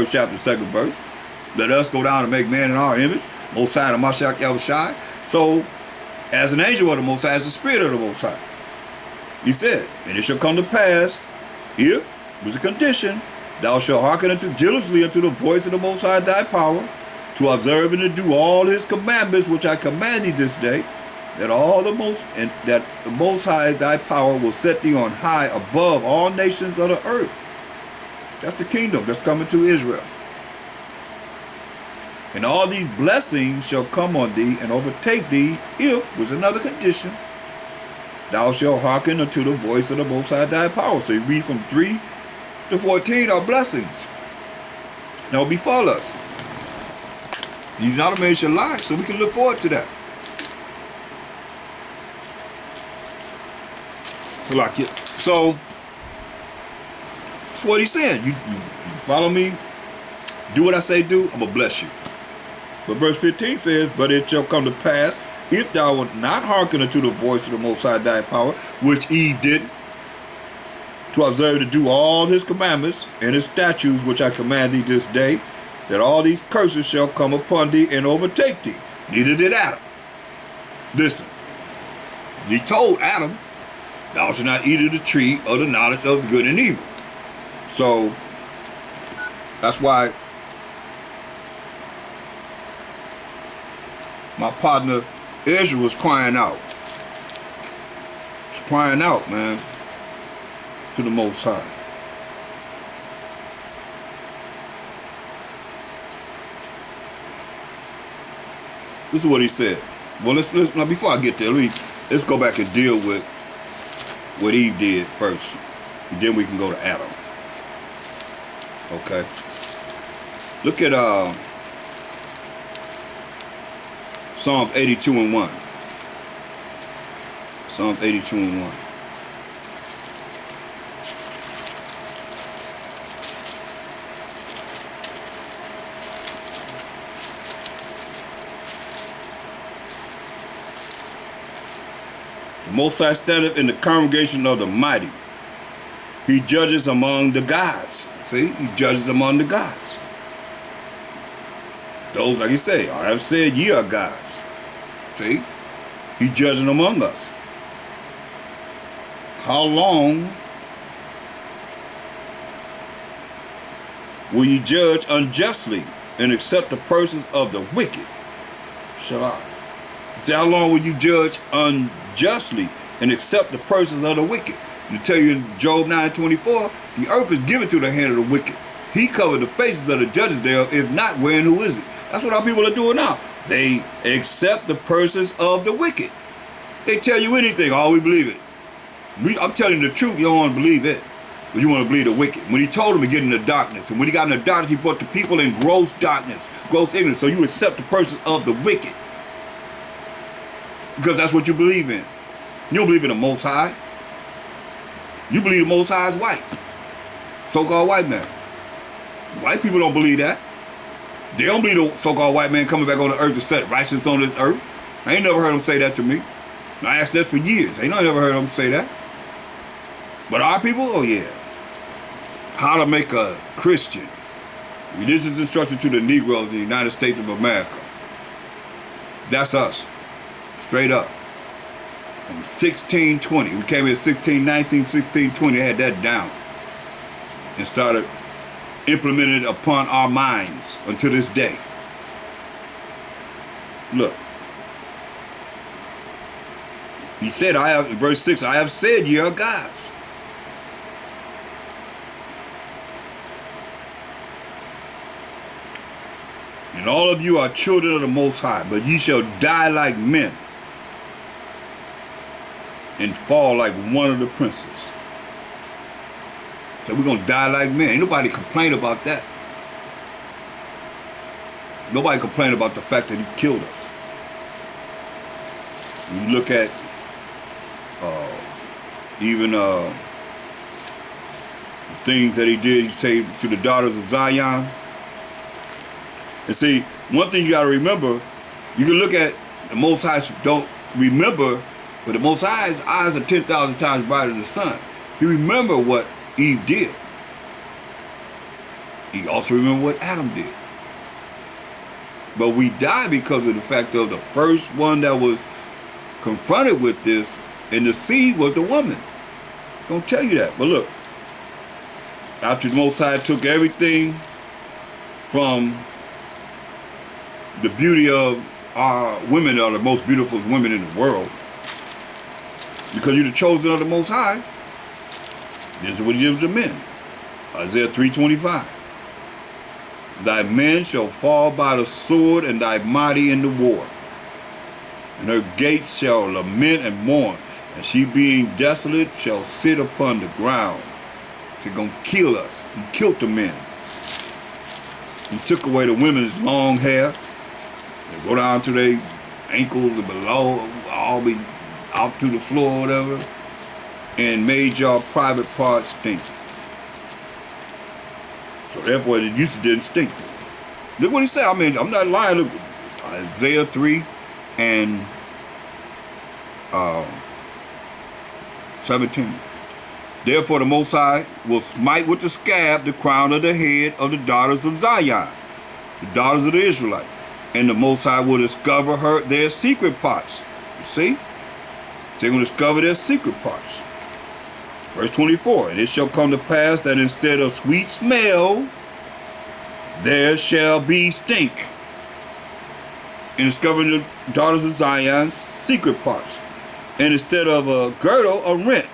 First chapter, second verse. Let us go down and make man in our image. Most High and Mashiach Yahushai. So, as an angel of the Most High, as the spirit of the Most High. He said, and it shall come to pass, if, was a condition, thou shalt hearken diligently unto the voice of the Most High thy power, to observe and to do all his commandments which I command thee this day, that the Most High thy power will set thee on high above all nations of the earth. That's the kingdom that's coming to Israel. And all these blessings shall come on thee and overtake thee, if, was another condition, thou shalt hearken unto the voice of the Most High thy power. So you read from 3 to 14 are blessings. Now befall us. These not a man shall lie, so we can look forward to that. So that's what he's saying. You follow me, do what I say do, I'm gonna bless you. But verse 15 says, but it shall come to pass, if thou wilt not hearken unto the voice of the Most High thy power, which Eve did, to observe to do all his commandments and his statutes which I command thee this day, that all these curses shall come upon thee and overtake thee. Neither did Adam. Listen, he told Adam, thou shalt not eat of the tree of the knowledge of good and evil. So, that's why my partner Israel was crying out. He's crying out, man, to the Most High. This is what he said. Well, let's now before I get there, let's go back and deal with what Eve did first. And then we can go to Adam. Okay. Look at Psalms 82 and 1. Psalms 82 and 1. The Most High standeth in the congregation of the mighty. He judges among the gods. See, he judges among the gods. Those, like you say, I have said ye are gods. See, he judging among us. How long will ye judge unjustly and accept the persons of the wicked? Shall I? See, how long will you judge unjustly and accept the persons of the wicked? And to tell you in Job 9:24, the earth is given to the hand of the wicked. He covered the faces of the judges thereof, if not, where and who is it? That's what our people are doing now. They accept the persons of the wicked. They tell you anything, oh, we believe it. I'm telling you the truth, you don't want to believe it, but you want to believe the wicked. When he told them to get in the darkness, and when he got in the darkness, he brought the people in gross darkness, gross ignorance. So you accept the persons of the wicked. Because that's what you believe in. You don't believe in the Most High. You believe the Most High is white. So-called white man. White people don't believe that. They don't believe the so-called white man coming back on the earth to set righteousness on this earth. I ain't never heard them say that to me. I asked this for years. I ain't never heard them say that. But our people, oh yeah. How to make a Christian. Religious instruction to the Negroes in the United States of America. That's us. Straight up. From 1620. We came in 1619, 1620, had that down. And started implementing it upon our minds until this day. Look. He said, in verse 6, I have said ye are gods. And all of you are children of the Most High, but ye shall die like men and fall like one of the princes. So we're going to die like men. Ain't nobody complain about that. Nobody complain about the fact that he killed us. When you look at even the things that he did, he say to the daughters of Zion. And see, one thing you got to remember, you can look at the Most High, don't remember, but the Most High's eyes are 10,000 times brighter than the sun. He remember what Eve did. He also remembered what Adam did. But we die because of the fact of the first one that was confronted with this, and the seed was the woman. Don't tell you that. But look, after the Most High took everything from the beauty of our women, are the most beautiful women in the world, because you're the chosen of the Most High, this is what he gives to men. Isaiah 3:25. Thy men shall fall by the sword, and thy mighty in the war. And her gates shall lament and mourn, and she being desolate shall sit upon the ground. He's gonna kill us. He killed the men. He took away the women's long hair. They go down to their ankles and below, all be out through the floor or whatever, and made your private parts stink. So therefore, it used to didn't stink. Look what he said. I mean, I'm not lying. Look, Isaiah 3 and 17. Therefore, the Most High will smite with the scab the crown of the head of the daughters of Zion, the daughters of the Israelites, and the Most High will discover their secret parts. You see, they're going to discover their secret parts. Verse 24, and it shall come to pass that instead of sweet smell, there shall be stink. In discovering the daughters of Zion's secret parts. And instead of a girdle, a rent.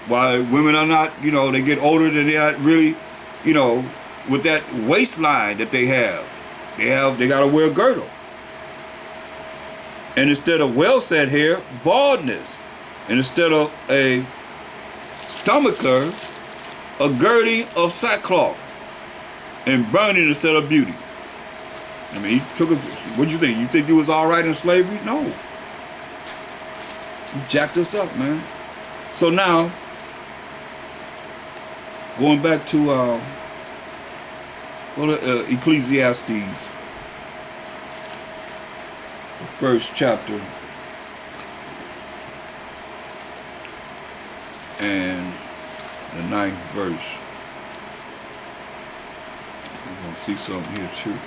While women are not, they get older and they're not really, with that waistline that they have. They got to wear a girdle. And instead of well set hair, baldness. And instead of a stomacher, a girding of sackcloth, and burning instead of beauty. I mean, he took us. What do you think? You think he was all right in slavery? No. He jacked us up, man. So now, going back to Ecclesiastes, the first chapter, and the 9th verse. We're going to see something here too.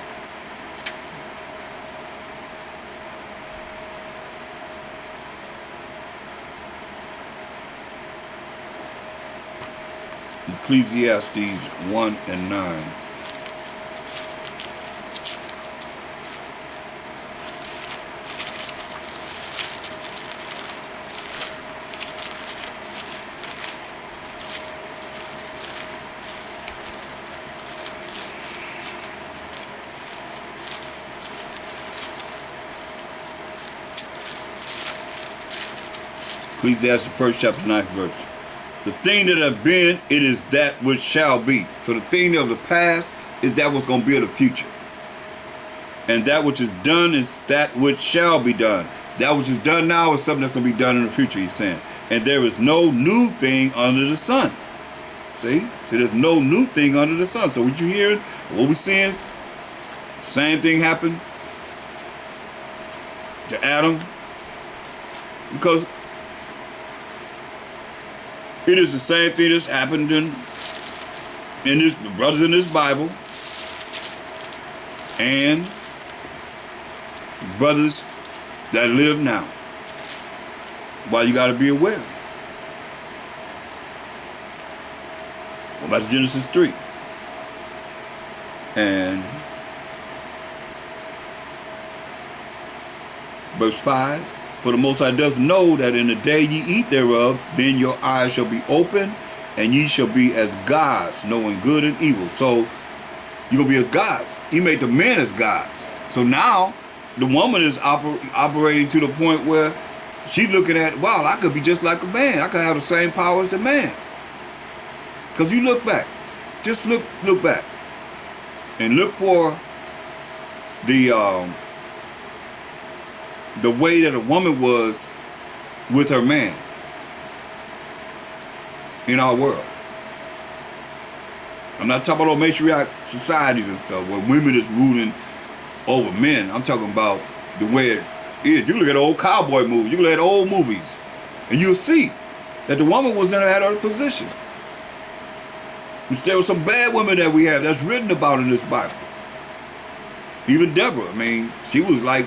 Ecclesiastes 1 and 9. Ecclesiastes first chapter 9th verse. The thing that have been, it is that which shall be. So the thing of the past is that what's going to be of the future. And that which is done is that which shall be done. That which is done now is something that's going to be done in the future, he's saying. And there is no new thing under the sun. See? So there's no new thing under the sun. So what you hearing, what we seeing, same thing happened to Adam. Because it is the same thing that's happened in this brothers in this Bible and brothers that live now. Why you got to be aware. What about Genesis 3? And verse 5. For the Most High does know that in the day ye eat thereof, then your eyes shall be open, and ye shall be as gods, knowing good and evil. So you're going to be as gods. He made the men as gods. So now the woman is operating to the point where she's looking at, wow, I could be just like a man. I could have the same power as the man. Because you look back. Just look back. And look for the way that a woman was with her man in our world. I'm not talking about matriarch societies and stuff where women is ruling over men. I'm talking about the way it is. You look at old cowboy movies, you look at old movies, and you'll see that the woman was at her position. There were some bad women that we have that's written about in this Bible. Even Deborah, I mean, she was like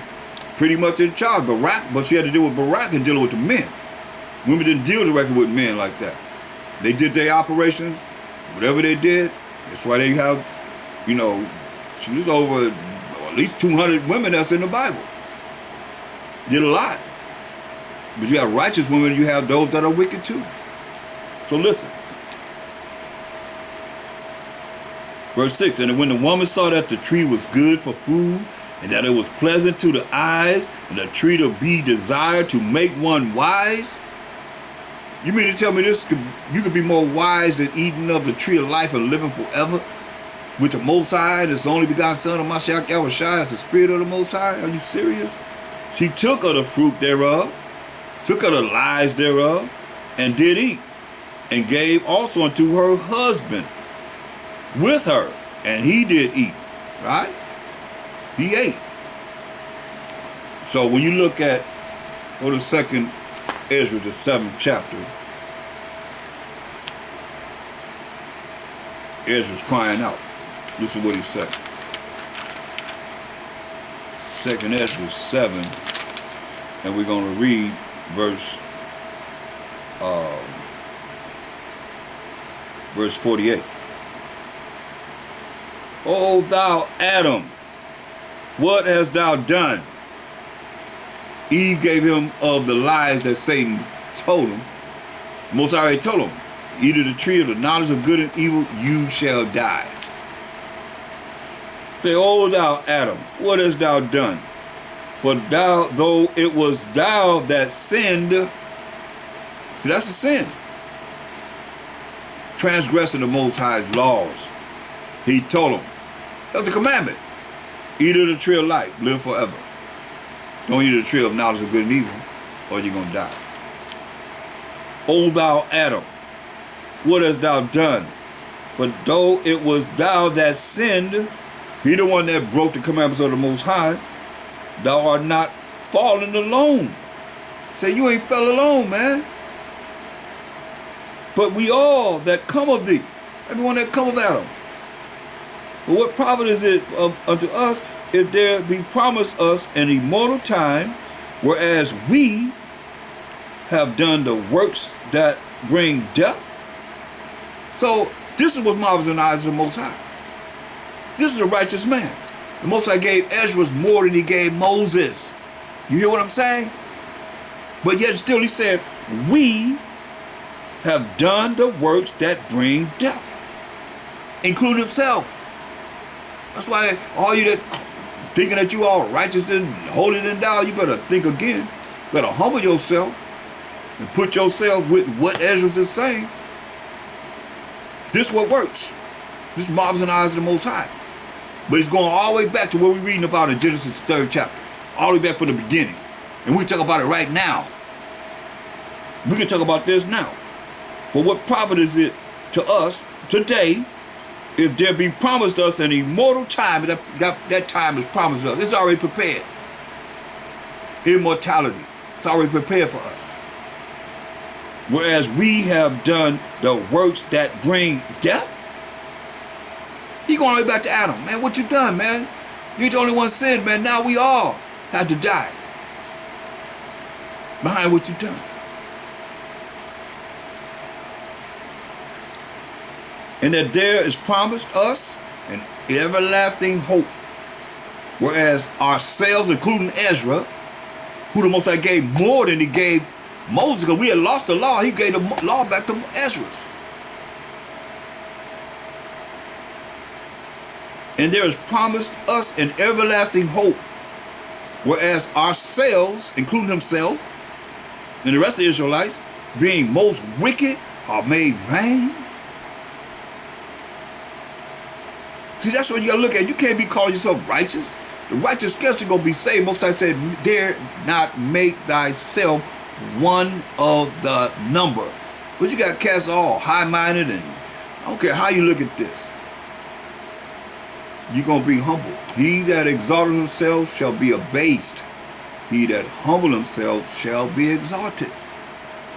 pretty much in charge. But she had to deal with Barak and dealing with the men. Women didn't deal directly with men like that. They did their operations, whatever they did. That's why they have, she was over at least 200 women that's in the Bible. Did a lot. But you have righteous women, you have those that are wicked too. So listen. Verse 6, and when the woman saw that the tree was good for food, and that it was pleasant to the eyes, and a tree to be desired to make one wise. You mean to tell me you could be more wise than eating of the tree of life and living forever with the Most High, this only begotten Son of Mashiach Yahushua, as the Spirit of the Most High? Are you serious? She took of the fruit thereof, took of the lies thereof, and did eat, and gave also unto her husband with her, and he did eat. Right? He ate. So when you look at, go to 2nd Ezra, the 7th chapter, Ezra's crying out. This is what he said. 2nd Ezra 7, and we're going to read verse 48. O thou Adam, what hast thou done? Eve gave him of the lies that Satan told him. Most already told him, eat of the tree of the knowledge of good and evil, you shall die. Say, O thou Adam, what hast thou done? For thou, though it was thou that sinned, see, that's a sin. Transgressing the Most High's laws. He told him, that's a commandment. Eat of the tree of life, live forever. Don't eat of the tree of knowledge of good and evil, or you're going to die. O thou Adam, what hast thou done? For though it was thou that sinned, he the one that broke the commandments of the Most High, thou art not fallen alone. Say, you ain't fell alone, man. But we all that come of thee, everyone that come of Adam. But what profit is it unto us if there be promised us an immortal time, whereas we have done the works that bring death? So this is what's marvelous in the eyes of the Most High. This is a righteous man. The Most High gave Ezra more than he gave Moses. You hear what I'm saying? But yet still he said, we have done the works that bring death, including himself. That's why all you that thinking that you all righteous and holy and thou, you better think again. Better humble yourself and put yourself with what Ezra is saying. This what works. This marvels in the eyes of the Most High. But it's going all the way back to what we're reading about in Genesis 3rd chapter. All the way back from the beginning. And we can talk about it right now. We can talk about this now. But what profit is it to us today if there be promised us an immortal time, and that time is promised us? It's already prepared. Immortality. It's already prepared for us. Whereas we have done the works that bring death. You going all the way back to Adam. Man, what you done, man? You're the only one sinned, man. Now we all had to die behind what you done. And that there is promised us an everlasting hope. Whereas ourselves, including Ezra, who the Most High gave more than he gave Moses, because we had lost the law, he gave the law back to Ezra. And there is promised us an everlasting hope. Whereas ourselves, including himself, and the rest of the Israelites, being most wicked, are made vain. See, that's what you gotta look at. You can't be calling yourself righteous. The righteous scarcely gonna be saved. Most I said, dare not make thyself one of the number. But you got cats all high-minded, and I don't care how you look at this. You're gonna be humble. He that exalted himself shall be abased. He that humbled himself shall be exalted.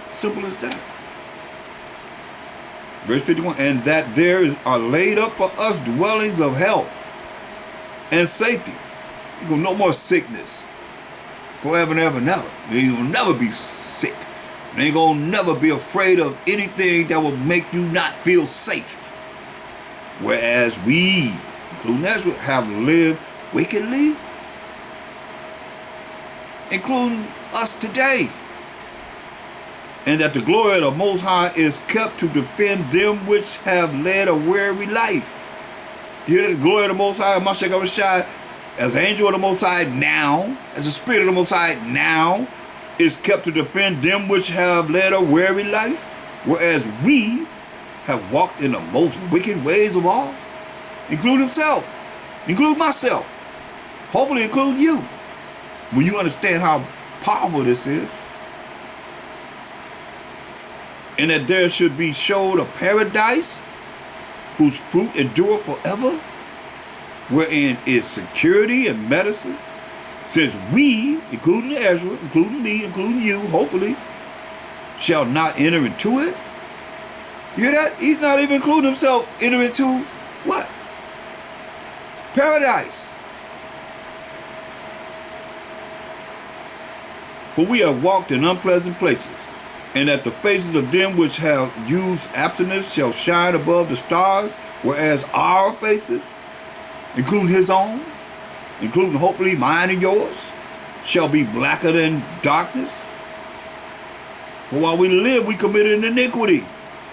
Simple as that. Verse 51, and that are laid up for us dwellings of health and safety. You go no more sickness forever and ever and ever. You will never be sick. You ain't gonna never be afraid of anything that will make you not feel safe. Whereas we, including Ezra, have lived wickedly, including us today. And that the glory of the Most High is kept to defend them which have led a weary life. You hear the glory of the Most High, Mashiach Abishai, as an angel of the Most High now, as a spirit of the Most High now, is kept to defend them which have led a weary life, whereas we have walked in the most wicked ways of all, include himself, include myself, hopefully include you. When you understand how powerful this is, and that there should be showed a paradise whose fruit endureth forever, wherein is security and medicine, since we, including Ezra, including me, including you, hopefully, shall not enter into it. You hear that? He's not even including himself enter into what? Paradise. For we have walked in unpleasant places, and that the faces of them which have used abstinence shall shine above the stars, whereas our faces, including his own, including hopefully mine and yours, shall be blacker than darkness. For while we live, we committed an iniquity.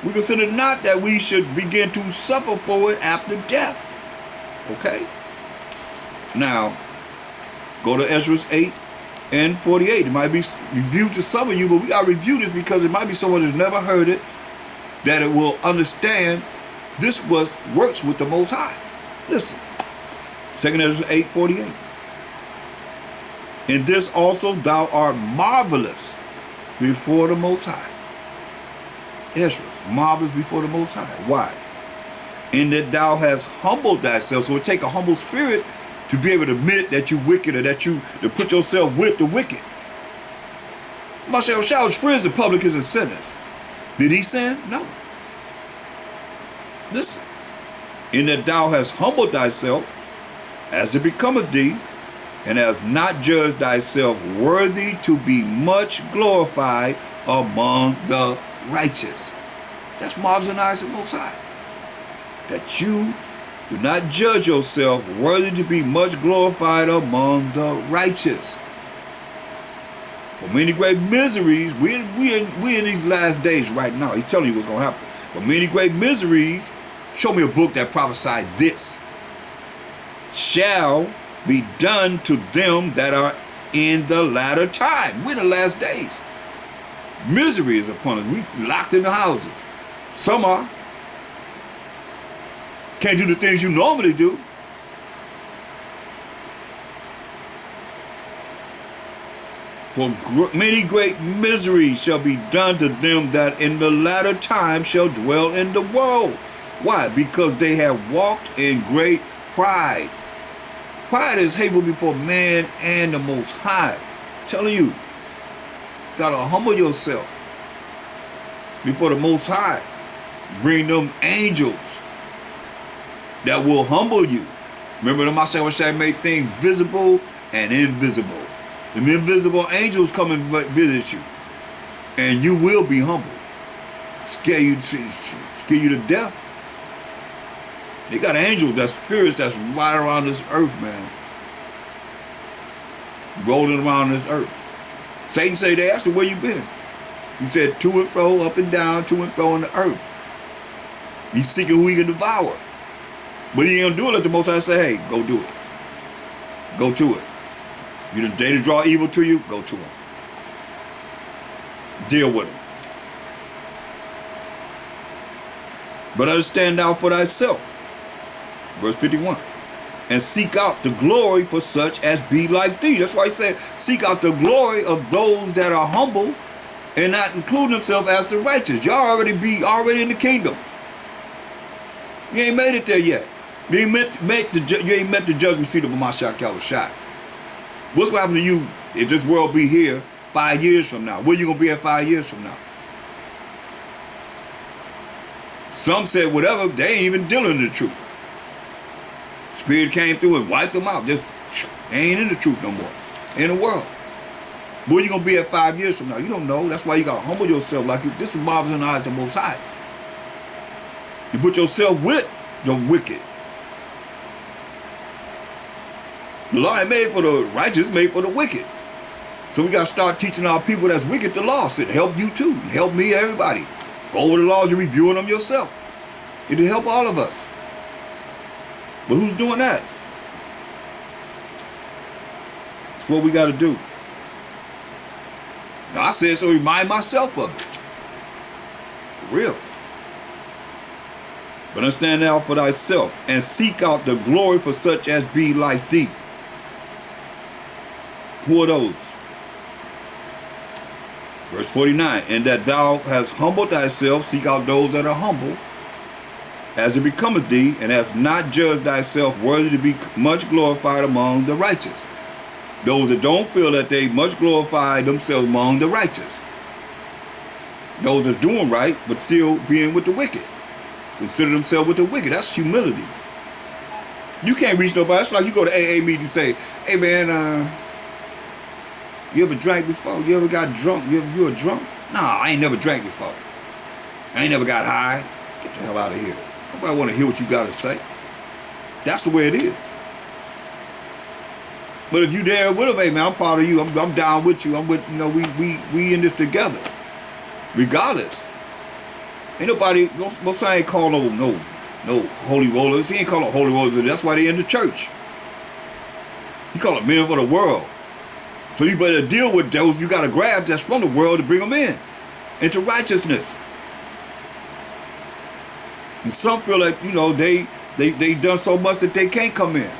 We consider not that we should begin to suffer for it after death. Okay? Now, go to Ezra 8 and 48. It might be reviewed to some of you, but we got to review this because it might be someone who's never heard it, that it will understand this works with the Most High. Listen. 2 Ezra 8:48. In this also thou art marvelous before the Most High. Ezra's marvelous before the Most High. Why? In that thou hast humbled thyself. So it take a humble spirit to be able to admit that you wicked, or that you to put yourself with the wicked. Mashiach Shah was friends of publicans and sinners. Did he sin? No. Listen. In that thou hast humbled thyself, as it becometh thee, and hast not judged thyself worthy to be much glorified among the righteous. That's marvelous in the eyes of the Most High. That you do not judge yourself worthy to be much glorified among the righteous. For many great miseries, we in these last days right now. He's telling you what's going to happen. For many great miseries, show me a book that prophesied this, shall be done to them that are in the latter time. We're in the last days. Misery is upon us. We locked in the houses. Some are. Can't do the things you normally do. For many great miseries shall be done to them that in the latter time shall dwell in the world. Why? Because they have walked in great pride. Pride is hateful before man and the Most High. I'm telling you, gotta humble yourself before the Most High. Bring them angels that will humble you. Remember the Mashiach made things visible and invisible. The invisible angels come and visit you, and you will be humbled. Scare you to death. They got angels, that spirits that's right around this earth, man. Rolling around this earth. Satan said, they asked him, where you been? He said, to and fro, up and down, to and fro on the earth. He's seeking who he can devour. But he ain't gonna do it unless the Most High say, hey, go do it. Go to it. You the day to draw evil to you, go to him. Deal with him. But understand thou for thyself. Verse 51. And seek out the glory for such as be like thee. That's why he said, seek out the glory of those that are humble and not include themselves as the righteous. Y'all already in the kingdom. You ain't made it there yet. You ain't met the judgment seat of Mashiach Abishai. What's going to happen to you if this world be here 5 years from now? Where you going to be at 5 years from now? Some said whatever, they ain't even dealing in the truth. Spirit came through and wiped them out. Just, they ain't in the truth no more. In the world. Where you going to be at 5 years from now? You don't know. That's why you got to humble yourself. Like, this is marvelous in the eyes of the Most High. You put yourself with the wicked. The law ain't made for the righteous, made for the wicked. So we got to start teaching our people that's wicked the law. It'll help you too. It'll help me, everybody. Go over the laws, you're reviewing them yourself. It'll help all of us. But who's doing that? That's what we got to do. Now, I said so, remind myself of it. For real. But understand thou for thyself, and seek out the glory for such as be like thee. Who are those? Verse 49, and that thou hast humbled thyself, seek out those that are humble, as it becometh thee, and hast not judged thyself worthy to be much glorified among the righteous. Those that don't feel that they much glorify themselves among the righteous. Those that's doing right, but still being with the wicked. Consider themselves with the wicked. That's humility. You can't reach nobody. That's like you go to AA meeting and say, hey man, you ever drank before? You ever got drunk? You a drunk? Nah, I ain't never drank before. I ain't never got high. Get the hell out of here. Nobody want to hear what you got to say. That's the way it is. But if you there with them, hey man, I'm part of you. I'm down with you. I'm with, we in this together. Regardless. Ain't nobody, most I ain't call no holy rollers. He ain't call them holy rollers. That's why they in the church. He call them men for the world. So you better deal with those you got to grab that's from the world to bring them into righteousness. And some feel like, they done so much that they can't come in.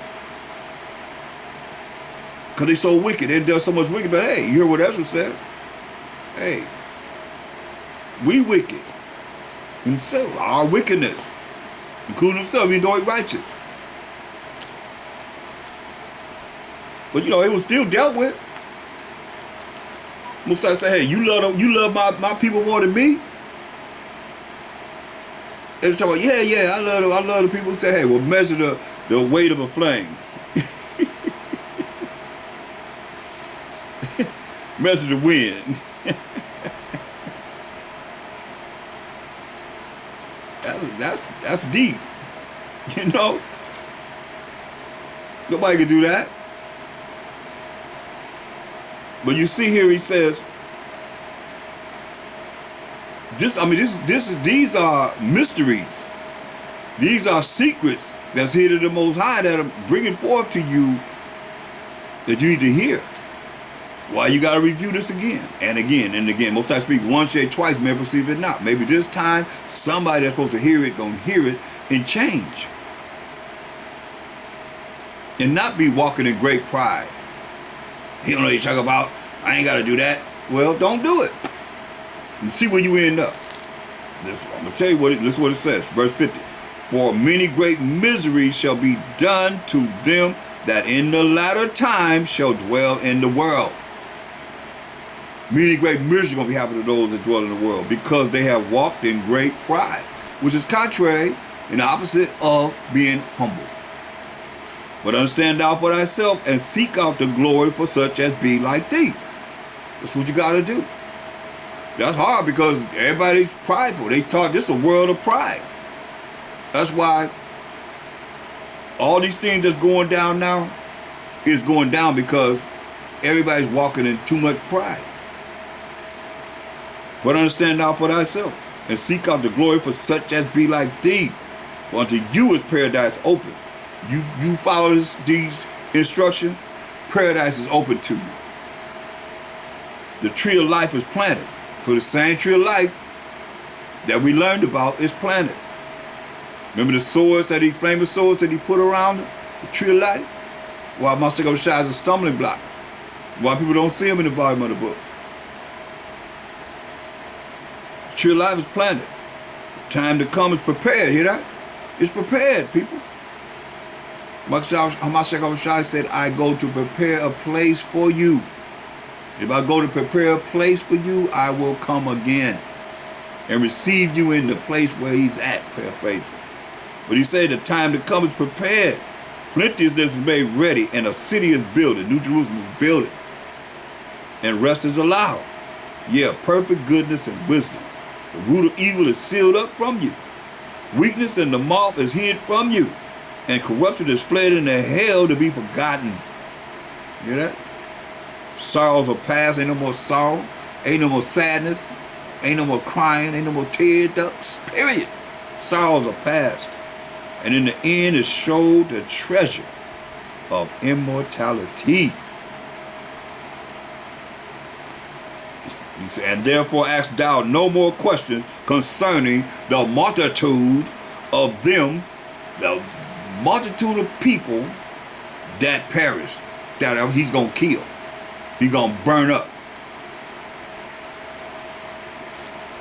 Because they so wicked. They done so much wicked. But hey, you hear what Ezra said? Hey, we wicked. Himself, our wickedness, including himself, he doing righteous. But it was still dealt with. Messiah say, hey, you love my people more than me? And it's talking about, yeah, I love the people who say, hey, well, measure the weight of a flame. Measure the wind. That's deep. Nobody can do that. But you see here he says, these are mysteries. These are secrets that's here to the Most High that are bringing forth to you that you need to hear. Why you got to review this again and again and again. Most I speak once, say twice, may perceive it not. Maybe this time, somebody that's supposed to hear it gonna hear it and change. And not be walking in great pride. You don't know what you talk about. I ain't got to do that. Well, don't do it. And see where you end up. I'm going to tell you this is what it says. Verse 50. For many great miseries shall be done to them that in the latter time shall dwell in the world. Many great miseries are going to be happening to those that dwell in the world because they have walked in great pride, which is contrary and opposite of being humble. But understand thou for thyself and seek out the glory for such as be like thee. That's what you got to do. That's hard because everybody's prideful. They taught this a world of pride. That's why all these things that's going down now is going down because everybody's walking in too much pride. But understand thou for thyself and seek out the glory for such as be like thee. For unto you is paradise open. You follow these instructions, paradise is open to you. The tree of life is planted. So the same tree of life that we learned about is planted. Remember the swords flaming swords that he put around the tree of life? Why Master Shai is a stumbling block. Why people don't see him in the volume of the book. The tree of life is planted. The time to come is prepared, hear that? It's prepared, people. Master Shai said, I go to prepare a place for you. If I go to prepare a place for you, I will come again. and received you in the place where he's at, paraphrasing. But he said the time to come is prepared. Plenteousness is made ready, and a city is builded. New Jerusalem is building. And rest is allowed. Yeah, perfect goodness and wisdom. The root of evil is sealed up from you. Weakness and the moth is hid from you. And corruption is fled into hell to be forgotten. You hear that? Sorrows are past. Ain't no more sorrow. Ain't no more sadness. Ain't no more crying. Ain't no more tear ducts. Period. Sorrows are past. And in the end is showed the treasure of immortality. He said, and therefore ask thou no more questions concerning the multitude of them, the multitude of people that perish, that he's going to kill. He's going to burn up.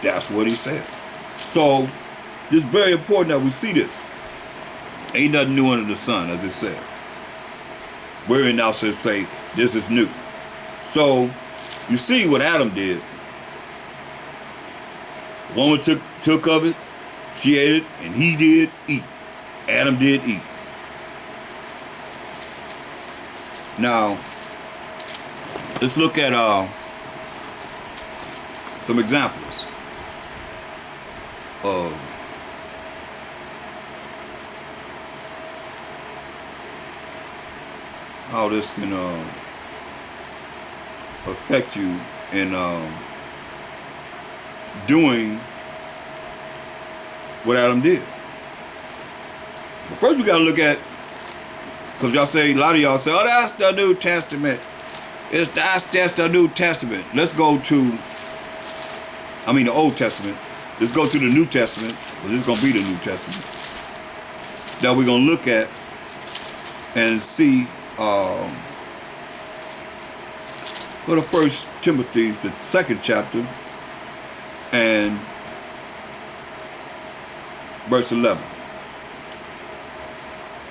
That's what he said. So, it's very important that we see this. Ain't nothing new under the sun, as it said. Wherein thou shalt say, this is new. So, you see what Adam did. The woman took of it, she ate it, and he did eat. Adam did eat. Now, let's look at some examples of how this can affect you in doing what Adam did. But first we got to look at, because y'all say, a lot of y'all say, oh, that's the New Testament. That's the New Testament. Let's go to, the Old Testament. Let's go to the New Testament, because this is going to be the New Testament, that we're going to look at and see. Go to 1 Timothy, the 2nd chapter, and verse 11.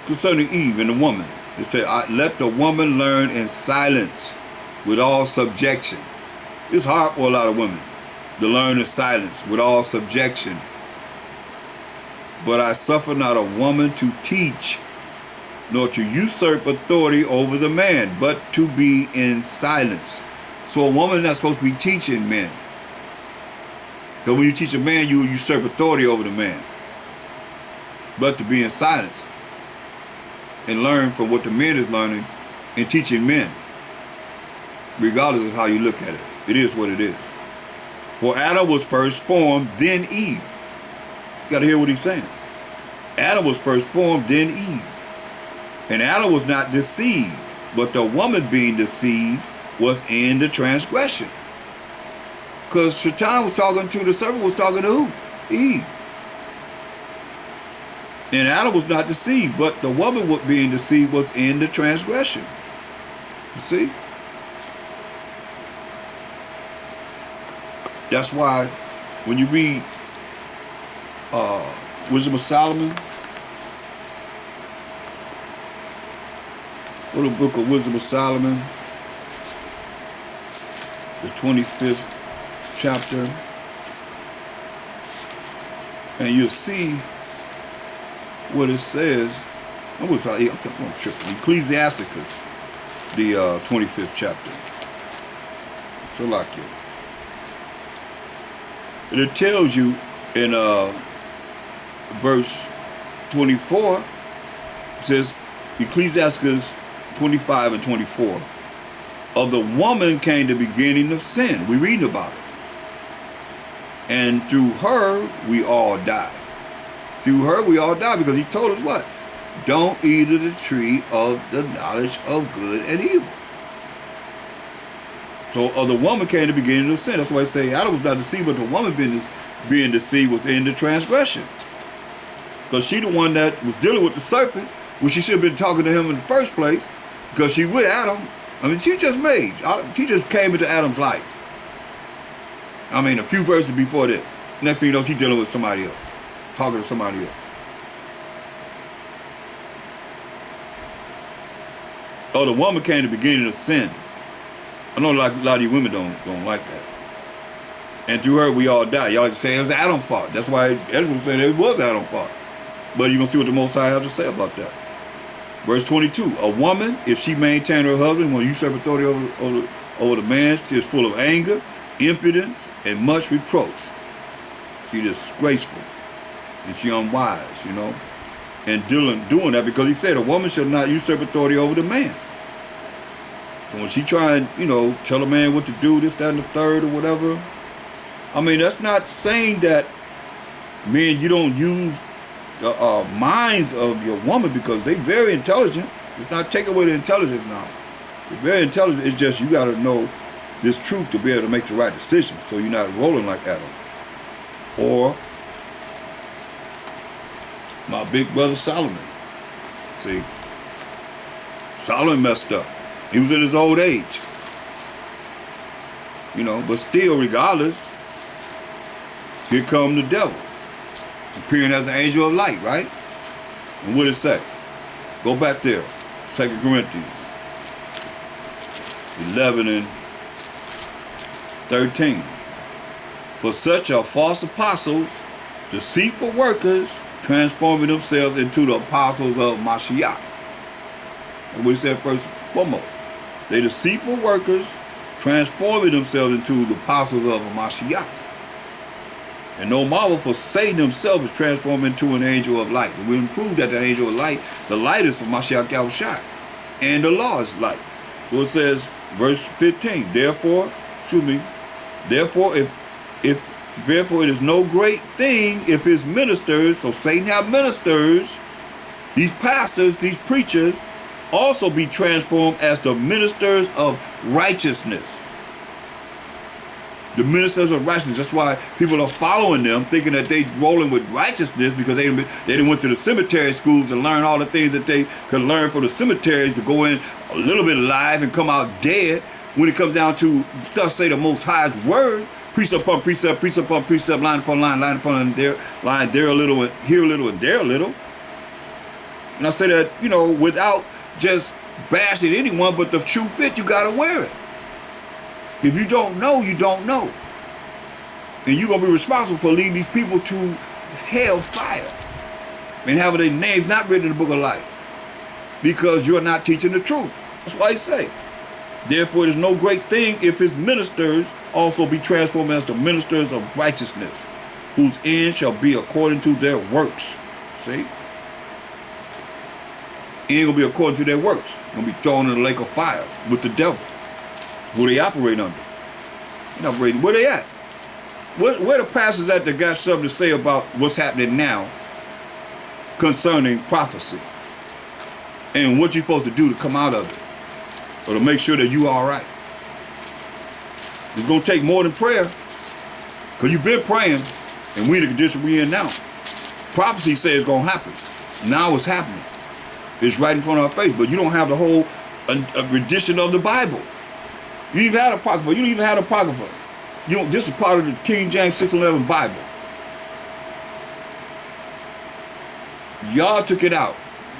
Concerning Eve and the woman, it said, let the woman learn in silence with all subjection. It's hard for a lot of women to learn in silence with all subjection. But I suffer not a woman to teach, nor to usurp authority over the man, but to be in silence. So a woman is not supposed to be teaching men. Because when you teach a man, you usurp authority over the man. But to be in silence and learn from what the man is learning and teaching men, regardless of how you look at it. It is what it is. For Adam was first formed, then Eve. You got to hear what he's saying. Adam was first formed, then Eve. And Adam was not deceived, but the woman being deceived was in the transgression. Because Shaitan was talking to, the serpent was talking to who? Eve. And Adam was not deceived, but the woman being deceived was in the transgression. You see? That's why when you read Wisdom of Solomon, go to the book of Wisdom of Solomon, the 25th chapter, and you'll see what it says. I'm tripping. Ecclesiasticus, the 25th chapter. So like it. And it tells you in verse 24, it says, Ecclesiasticus 25 and 24, of the woman came the beginning of sin. We're reading about it. And through her, we all die. Through her, we all die, because he told us what? Don't eat of the tree of the knowledge of good and evil. So of the woman came the beginning of sin. That's why I say Adam was not deceived, but the woman being deceived was in the transgression. Because she the one that was dealing with the serpent, which she should have been talking to him in the first place, because she with Adam. She just came into Adam's life. A few verses before this. Next thing you know, she's dealing with somebody else. Talking to somebody else. Oh, the woman came to the beginning of sin. I know a lot of you women don't like that. And through her, we all die. Y'all like to say it was Adam's fault. That's why Ezra said it was Adam's fault. But you're going to see what the Most High has to say about that. Verse 22. A woman, if she maintain her husband, when usurp authority over the man, she is full of anger, impudence, and much reproach. She disgraceful. And she unwise, And doing that because he said a woman shall not usurp authority over the man. So when she try and, tell a man what to do, this, that, and the third, or whatever. I mean, that's not saying that, man, you don't use the minds of your woman because they very intelligent. It's not taking away the intelligence now. They're very intelligent. It's just you got to know this truth to be able to make the right decision so you're not rolling like Adam. Or my big brother Solomon. See, Solomon messed up. He was in his old age. But still, regardless, here come the devil, appearing as an angel of light, right? And what did it say? Go back there, 2 Corinthians 11 and 13. For such are false apostles, deceitful workers, transforming themselves into the apostles of Mashiach. That's what he said first and foremost. They deceitful workers, transforming themselves into the apostles of Mashiach. And no marvel, for Satan himself is transformed into an angel of light. And we prove that the angel of light, the light is from Mashiach Yahushua, and the law is light. So it says, verse 15, therefore it is no great thing if his ministers, so Satan have ministers, these pastors, these preachers, also be transformed as the ministers of righteousness. The ministers of righteousness. That's why people are following them, thinking that they rolling with righteousness because they didn't went to the cemetery schools and learn all the things that they could learn from the cemeteries to go in a little bit alive and come out dead. When it comes down to thus say the Most High's word, precept upon precept, precept upon precept, line upon line, line upon line, there a little and here a little and there a little. And I say that, without just bashing anyone, but the true fit, you gotta wear it. If you don't know, you don't know. And you're going to be responsible for leading these people to hell fire and having their names not written in the book of life because you're not teaching the truth. That's why he say, therefore it is no great thing if his ministers also be transformed as the ministers of righteousness, whose end shall be according to their works. See? Ain't going to be according to their works. Going to be thrown in the lake of fire with the devil. Who they operate under. They're operating. Where they at? Where the pastors at that got something to say about what's happening now concerning prophecy and what you're supposed to do to come out of it or to make sure that you are all right? It's going to take more than prayer because you've been praying and we in the condition we in now. Prophecy says it's going to happen. Now it's happening. It's right in front of our face, but you don't have the whole edition of the Bible. You don't even have Apocrypha. You don't even have Apocrypha. This is part of the King James 611 Bible. Y'all took it out.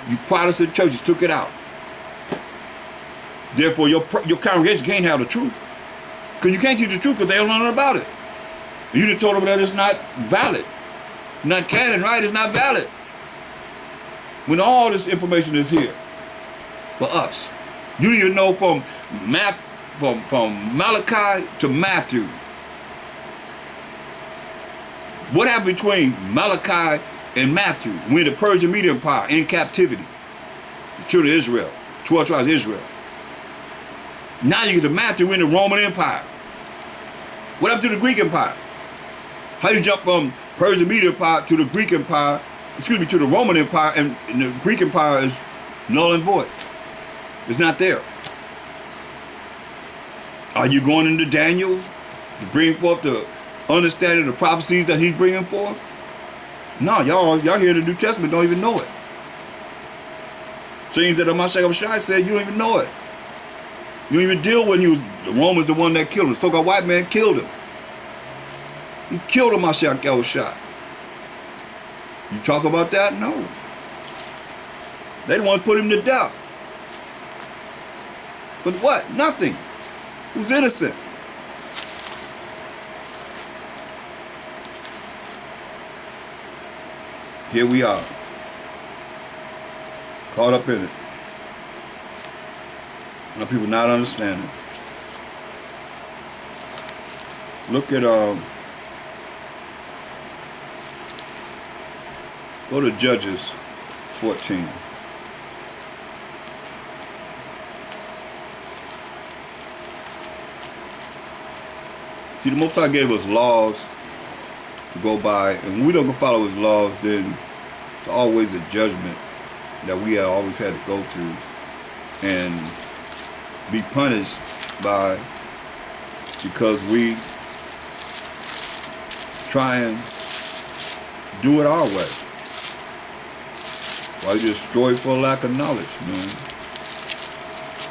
You Protestant churches took it out. Therefore, your congregation can't have the truth. Because you can't teach the truth because they don't know nothing about it. You done told them that it's not valid. Not canon, right? It's not valid. When all this information is here for us. You need to know from Malachi to Matthew. What happened between Malachi and Matthew when the Persian Media Empire in captivity? The children of Israel, 12 tribes of Israel. Now you get to Matthew in the Roman Empire. What happened to the Greek Empire? How you jump from Persian Media Empire to the Greek Empire, to the Roman Empire, and the Greek Empire is null and void. It's not there. Are you going into Daniel's to bring forth the understanding of the prophecies that he's bringing forth? No, y'all here in the New Testament don't even know it. Things that Mashiach Yahushua said, you don't even know it. You don't even deal with the Romans, the one that killed him. The so-called white man killed him. He killed him, Mashiach Yahushua. You talk about that? No. They didn't want to put him to death. But what? Nothing. Who's innocent? here we are, caught up in it. Now people not understanding. Look at go to Judges 14. See, the Most High gave us laws to go by, and when we don't follow His laws, then it's always a judgment that we have always had to go through and be punished by, because we try and do it our way. Why you destroy for lack of knowledge, man?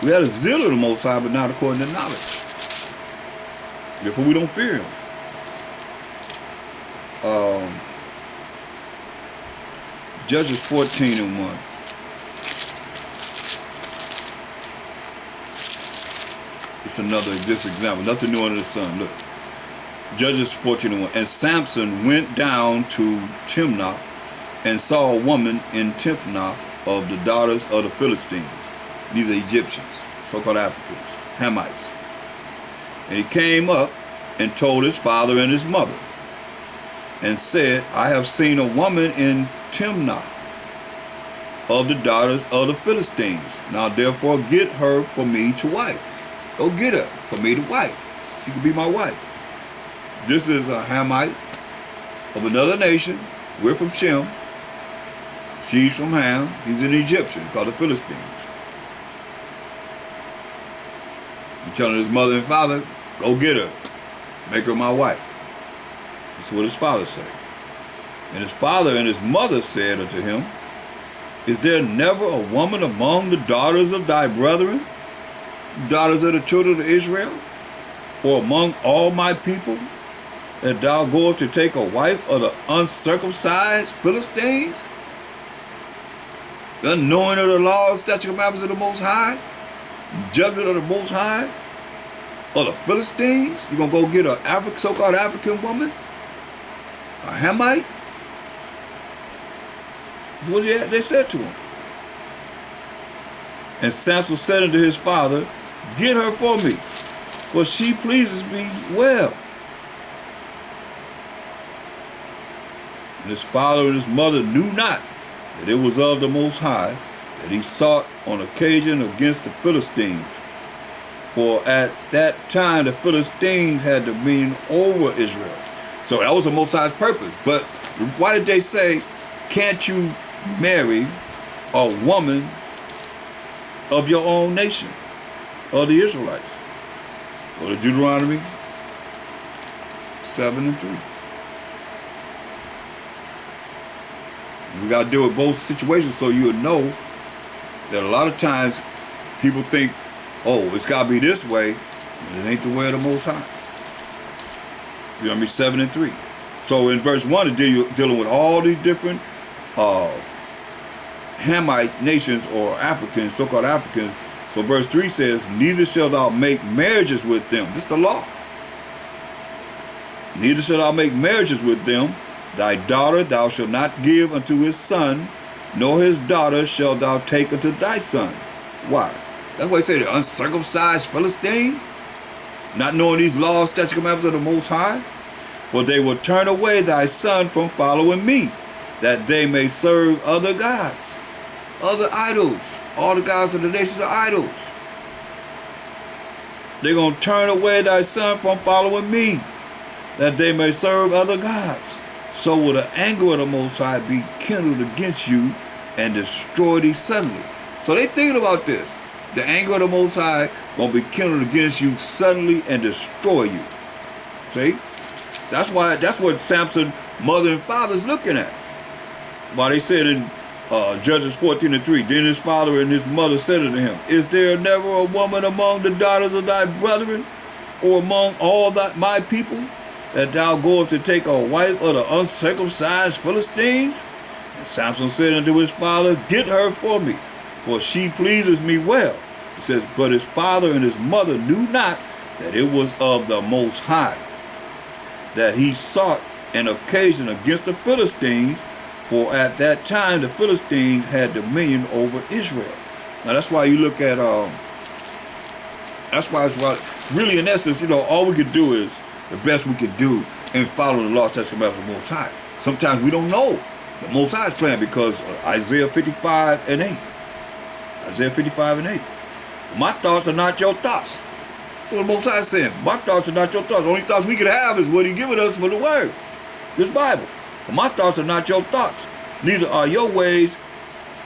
We had a zeal of the Most High, but not according to knowledge. Therefore, we don't fear Him. Judges 14:1. It's another just example. Nothing new under the sun. Look. Judges 14:1. And Samson went down to Timnath and saw a woman in Timnath of the daughters of the Philistines. These are Egyptians, so-called Africans, Hamites. And he came up and told his father and his mother, and said, I have seen a woman in Timnath of the daughters of the Philistines. Now therefore get her for me to wife. Go get her for me to wife. She can be my wife. This is a Hamite of another nation. We're from Shem. She's from Ham. He's an Egyptian called the Philistines. He's telling his mother and father, go get her. Make her my wife. That's what his father said. And his father and his mother said unto him, is there never a woman among the daughters of thy brethren, daughters of the children of Israel, or among all my people, that thou goest to take a wife of the uncircumcised Philistines? Unknowing of the laws, statutes, and commandments of the Most High, judgment of the Most High, or the Philistines? You gonna go get a so-called African woman? A Hamite? That's what they said to him. And Samson said unto his father, get her for me, for she pleases me well. And his father and his mother knew not that it was of the Most High that he sought on occasion against the Philistines. For at that time the Philistines had dominion over Israel. So that was the Most High's purpose. But why did they say, can't you marry a woman of your own nation, of the Israelites? Go to Deuteronomy 7:3. We got to deal with both situations so you'll know that a lot of times people think, oh, it's got to be this way. It ain't the way of the Most High. Deuteronomy 7:3. So in verse 1, it's dealing with all these different Hamite nations or Africans, so-called Africans. So verse 3 says, neither shalt thou make marriages with them. This is the law. Neither shalt thou make marriages with them. Thy daughter thou shalt not give unto his son, nor his daughter shalt thou take unto thy son. Why? That's why he said the uncircumcised Philistine, not knowing these laws, statutes, and commandments of the Most High. For they will turn away thy son from following me, that they may serve other gods, other idols. All the gods of the nations are idols. They're going to turn away thy son from following me, that they may serve other gods. So will the anger of the Most High be kindled against you and destroy thee suddenly. So they thinking about this. The anger of the Most High going to be kindled against you suddenly and destroy you. See? That's what Samson's mother and father's looking at. Why they said in Judges 14:3, then his father and his mother said unto him, is there never a woman among the daughters of thy brethren, or among all my people, that thou goest to take a wife of the uncircumcised Philistines? And Samson said unto his father, get her for me, for she pleases me well. It says, but his father and his mother knew not that it was of the Most High that he sought an occasion against the Philistines For at that time the Philistines had dominion over Israel. Now that's why you look at that's why really in essence, all we could do is the best we could do and follow the law, statutes, commandments of the Most High. Sometimes we don't know the Most High's plan because Isaiah 55 and 8. Isaiah 55 and 8. My thoughts are not your thoughts. That's what the Most High is saying. My thoughts are not your thoughts. The only thoughts we can have is what He given us for the Word, this Bible. But my thoughts are not your thoughts. Neither are your ways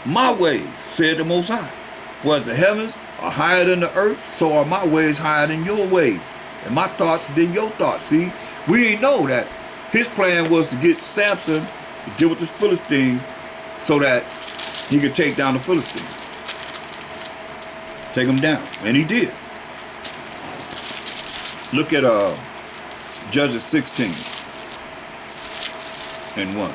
my ways, said the Most High. For as the heavens are higher than the earth, so are my ways higher than your ways, and my thoughts than your thoughts. See, we didn't know that his plan was to get Samson to deal with this Philistine so that he could take down the Philistines. Take them down. And he did. Look at Judges 16 and 1.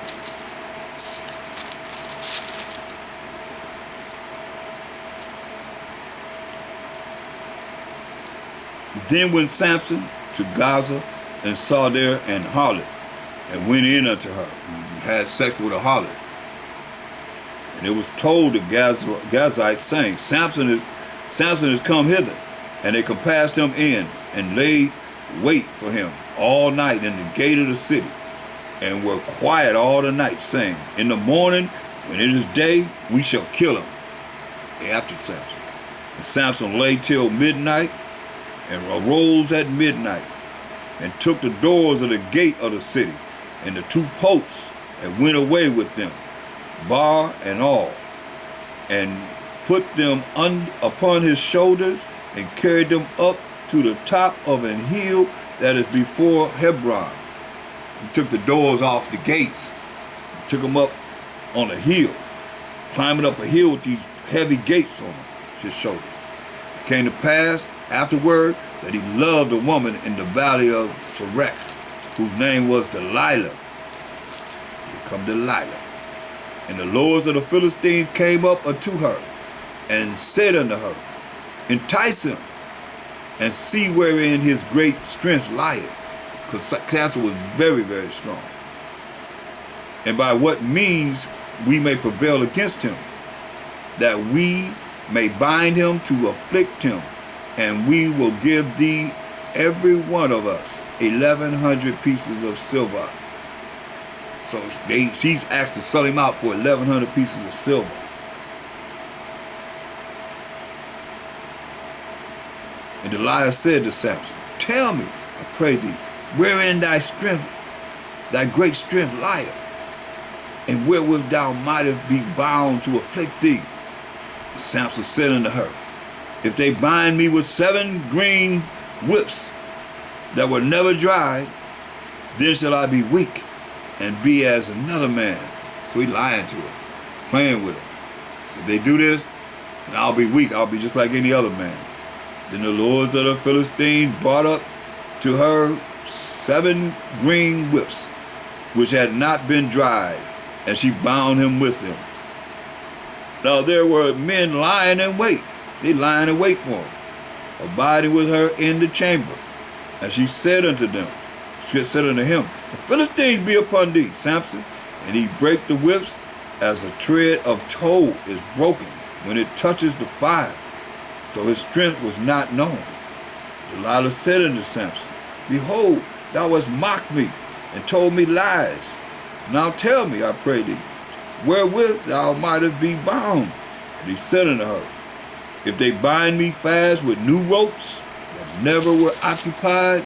Then went Samson to Gaza and saw there an harlot, and went in unto her, and had sex with a harlot. And it was told the Gazites, saying, Samson is come hither. And they compassed him in, and laid wait for him all night in the gate of the city, and were quiet all the night, saying, in the morning, when it is day, we shall kill him. They after Samson. And Samson lay till midnight, and arose at midnight, and took the doors of the gate of the city, and the two posts, and went away with them, bar and all, and put them upon his shoulders, and carried them up to the top of an hill that is before Hebron. He took the doors off the gates, took them up on a hill, climbing up a hill with these heavy gates on his shoulders. It came to pass afterward that he loved a woman in the valley of Sorek, whose name was Delilah. Here come Delilah. And the lords of the Philistines came up unto her, and said unto her, entice him, and see wherein his great strength lieth. Because Samson was very, very strong. And by what means we may prevail against him, that we may bind him to afflict him, and we will give thee every one of us 1,100 pieces of silver. So she's asked to sell him out for 1,100 pieces of silver. And Delilah said to Samson, tell me, I pray thee, wherein thy strength, thy great strength lieth, and wherewith thou mightest be bound to afflict thee. And Samson said unto her, if they bind me with 7 green whips that were never dried, then shall I be weak and be as another man. So he lying to her, playing with her. So if they do this, then I'll be weak. I'll be just like any other man. Then the lords of the Philistines brought up to her 7 green whips, which had not been dried, and she bound him with them. Now there were men lying in wait. They lying in wait for him, abiding with her in the chamber. And she said unto him, the Philistines be upon thee, Samson. And he brake the whips as a thread of tow is broken when it touches the fire. So his strength was not known. Delilah said unto Samson, behold, thou hast mocked me and told me lies. Now tell me, I pray thee, wherewith thou mightest be bound. And he said unto her, if they bind me fast with new ropes that never were occupied,